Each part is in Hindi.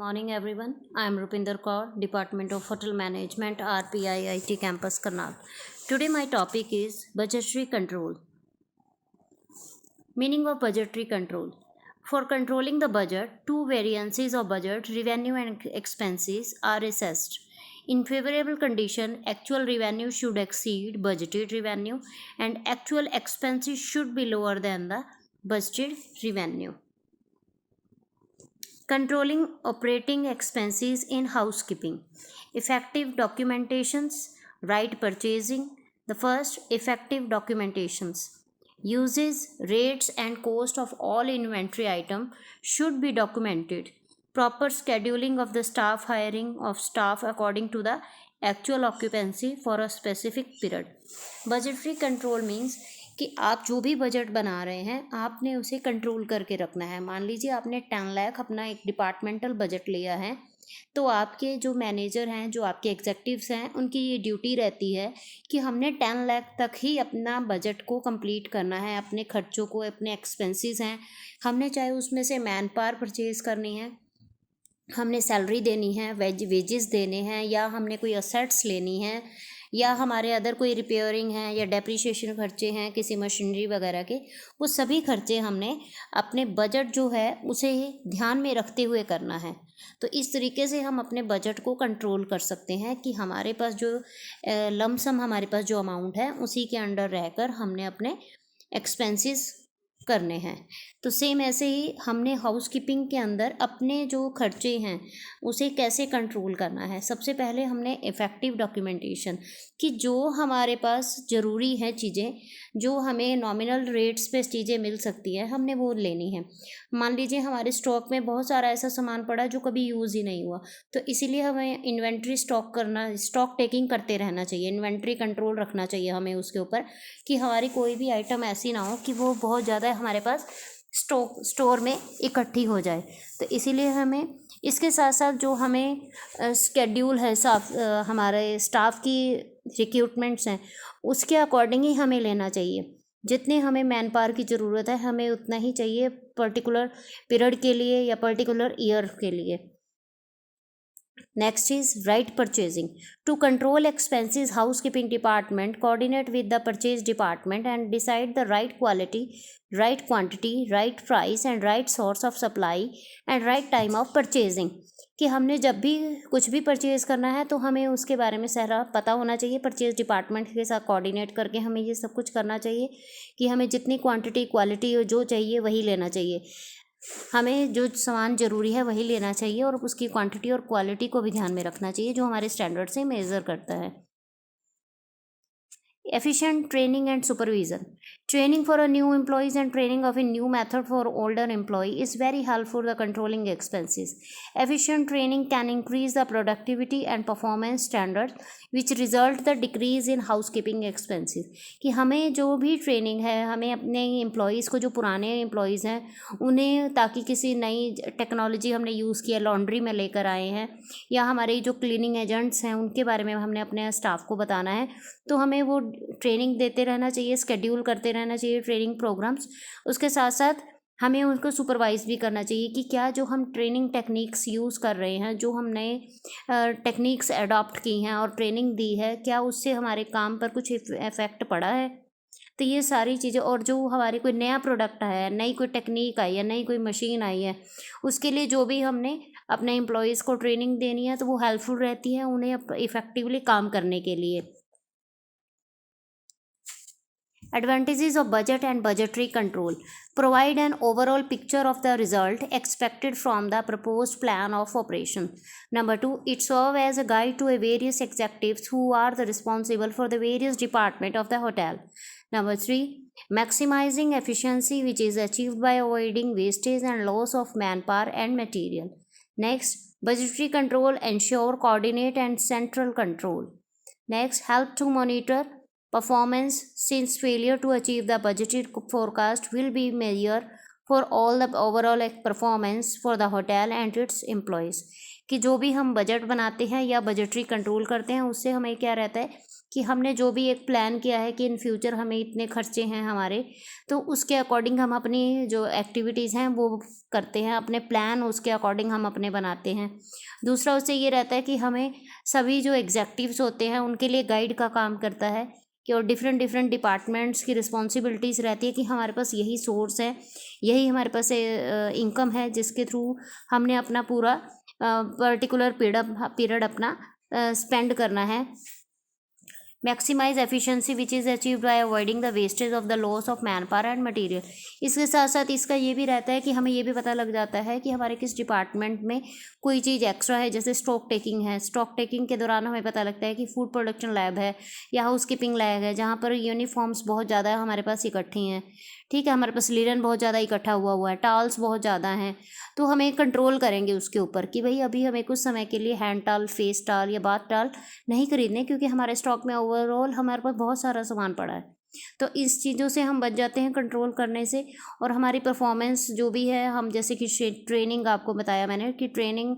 Morning everyone. I am Rupinder Kaur, Department of Hotel Management, RPIIT Campus Karnal. Today my topic is budgetary control. Meaning of budgetary control. For controlling the budget, two variances of budget, revenue and expenses are assessed. In favorable condition, actual revenue should exceed budgeted revenue and actual expenses should be lower than the budgeted revenue. Controlling operating expenses in housekeeping. Effective documentations, right purchasing. The first, effective documentations. Uses, rates and cost of all inventory item should be documented. Proper scheduling of the staff, hiring of staff according to the actual occupancy for a specific period. Budgetary control means कि आप जो भी बजट बना रहे हैं आपने उसे कंट्रोल करके रखना है। मान लीजिए आपने 10 लाख अपना एक डिपार्टमेंटल बजट लिया है, तो आपके जो मैनेजर हैं, जो आपके एग्जेक्टिव्स हैं, उनकी ये ड्यूटी रहती है कि हमने 10 लाख तक ही अपना बजट को कंप्लीट करना है। अपने खर्चों को, अपने एक्सपेंसेस हैं, हमने चाहे उसमें से मैन पावर परचेज़ करनी है, हमने सैलरी देनी है, वेजेस देने हैं, या हमने कोई असेट्स लेनी है, या हमारे अदर कोई रिपेयरिंग है या डेप्रिसिएशन खर्चे हैं किसी मशीनरी वगैरह के, वो सभी खर्चे हमने अपने बजट जो है उसे ध्यान में रखते हुए करना है। तो इस तरीके से हम अपने बजट को कंट्रोल कर सकते हैं कि हमारे पास जो लमसम हमारे पास जो अमाउंट है उसी के अंडर रहकर हमने अपने एक्सपेंसेस करने हैं। तो सेम ऐसे ही हमने हाउसकीपिंग के अंदर अपने जो खर्चे हैं उसे कैसे कंट्रोल करना है। सबसे पहले हमने इफ़ेक्टिव डॉक्यूमेंटेशन कि जो हमारे पास ज़रूरी है चीज़ें, जो हमें नॉमिनल रेट्स पे चीज़ें मिल सकती है, हमने वो लेनी है। मान लीजिए हमारे स्टॉक में बहुत सारा ऐसा सामान पड़ा जो कभी यूज़ ही नहीं हुआ, तो इसीलिए हमें इन्वेंट्री स्टॉक टेकिंग करते रहना चाहिए, इन्वेंट्री कंट्रोल रखना चाहिए हमें उसके ऊपर कि हमारी कोई भी आइटम ऐसी ना हो कि वो बहुत ज़्यादा हमारे पास स्टोर में इकट्ठी हो जाए। तो इसीलिए हमें इसके साथ साथ जो हमें स्केड्यूल है हमारे स्टाफ की रिक्रूटमेंट्स हैं उसके अकॉर्डिंग ही हमें लेना चाहिए। जितने हमें मैन पावर की ज़रूरत है हमें उतना ही चाहिए पर्टिकुलर पीरियड के लिए या पर्टिकुलर ईयर के लिए। Next is right purchasing. To control expenses, housekeeping department coordinate with the purchase department and decide the right quality, right quantity, right price and right source of supply and right time of purchasing. कि हमने जब भी कुछ भी परचेज़ करना है तो हमें उसके बारे में सारा पता होना चाहिए। परचेज़ डिपार्टमेंट के साथ कोऑर्डिनेट करके हमें ये सब कुछ करना चाहिए कि हमें जितनी क्वांटिटी क्वालिटी जो चाहिए वही लेना चाहिए। हमें जो सामान ज़रूरी है वही लेना चाहिए और उसकी क्वांटिटी और क्वालिटी को भी ध्यान में रखना चाहिए जो हमारे स्टैंडर्ड से मेज़र करता है। Efficient training and supervision. Training for a new employees and training of a new method for older employee is very helpful for the controlling expenses. Efficient training can increase the productivity and performance standards which result the decrease in housekeeping expenses. कि हमें जो भी ट्रेनिंग है हमें अपने एम्प्लॉयज़ को, जो पुराने एम्प्लॉयज़ हैं उन्हें, ताकि किसी नई टेक्नोलॉजी हमने यूज़ किया, लॉन्ड्री में लेकर आए हैं, या हमारे जो क्लीनिंग एजेंट्स हैं उनके बारे में हमने अपने स्टाफ को बताना है, तो हमें वो ट्रेनिंग देते रहना चाहिए, स्केड्यूल करते रहना चाहिए ट्रेनिंग प्रोग्राम्स। उसके साथ साथ हमें उनको सुपरवाइज़ भी करना चाहिए कि क्या जो हम ट्रेनिंग टेक्निक्स यूज़ कर रहे हैं, जो हम नए टेक्निक्स अडॉप्ट की हैं और ट्रेनिंग दी है, क्या उससे हमारे काम पर कुछ इफ़ेक्ट पड़ा है। तो ये सारी चीज़ें, और जो हमारी कोई नया प्रोडक्ट आया है, नई कोई टेक्निक आई है, नई कोई मशीन आई है, उसके लिए जो भी हमने अपने एम्प्लॉयज़ को ट्रेनिंग देनी है तो वो हेल्पफुल रहती है उन्हें इफ़ेक्टिवली काम करने के लिए। Advantages of budget and budgetary control. Provide an overall picture of the result expected from the proposed plan of operation. Number 2, it serves as a guide to various executives who are responsible for the various departments of the hotel. Number 3, maximizing efficiency, which is achieved by avoiding wastage and loss of manpower and material. Next, budgetary control ensure coordinate and central control. Next, help to monitor performance, since failure to achieve the budgeted forecast will be measure for all the overall performance for the hotel and its employees. कि जो भी हम बजट बनाते हैं या बजटरी कंट्रोल करते हैं उससे हमें क्या रहता है कि हमने जो भी एक प्लान किया है कि इन फ्यूचर हमें इतने खर्चे हैं हमारे, तो उसके अकॉर्डिंग हम अपनी जो एक्टिविटीज़ हैं वो करते हैं, अपने प्लान उसके अकॉर्डिंग हम अपने बनाते हैं। दूसरा उससे ये रहता है कि हमें सभी जो एग्जेक्टिव्स होते हैं उनके लिए गाइड का काम करता है कि और डिफरेंट डिफरेंट डिपार्टमेंट्स की रिस्पॉन्सिबिलिटीज़ रहती है कि हमारे पास यही सोर्स है, यही हमारे पास इनकम है जिसके थ्रू हमने अपना पूरा पर्टिकुलर पीरियड अपना स्पेंड करना है। Maximise efficiency which is achieved by avoiding the wastage of the loss of man power and material. इसके साथ साथ इसका ये भी रहता है कि हमें ये भी पता लग जाता है कि हमारे किस डिपार्टमेंट में कोई चीज़ एक्स्ट्रा है, जैसे स्टॉक टेकिंग है। स्टॉक टेकिंग के दौरान हमें पता लगता है कि फूड प्रोडक्शन लैब है या हाउस कीपिंग लैब है जहाँ पर यूनिफॉर्म्स बहुत ज़्यादा हमारे पास इकट्ठी हैं, ठीक है, हमारे पास लिनन बहुत ज़्यादा इकट्ठा हुआ है, टाल्स बहुत ज़्यादा हैं, तो हमें कंट्रोल करेंगे उसके ऊपर कि भाई अभी हमें कुछ समय के लिए हैंड टाल, फेस टाल या बाथ टाल नहीं खरीदने, क्योंकि हमारे स्टॉक में ओवरऑल हमारे पास बहुत सारा सामान पड़ा है। तो इस चीज़ों से हम बच जाते हैं कंट्रोल करने से, और हमारी परफॉर्मेंस जो भी है, हम जैसे कि ट्रेनिंग आपको बताया मैंने कि ट्रेनिंग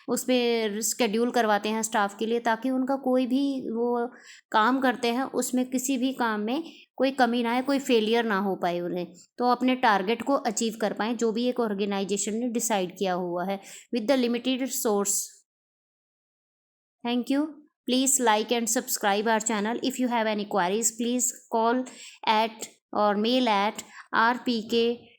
उस पर स्केड्यूल करवाते हैं स्टाफ के लिए, ताकि उनका कोई भी वो काम करते हैं उसमें किसी भी काम में कोई कमी ना आए, कोई फेलियर ना हो पाए उन्हें, तो अपने टारगेट को अचीव कर पाएँ जो भी एक ऑर्गेनाइजेशन ने डिसाइड किया हुआ है with the limited source. Thank you. Please like and subscribe our channel. If you have any queries, please call at or mail at rpk@rpiit.com.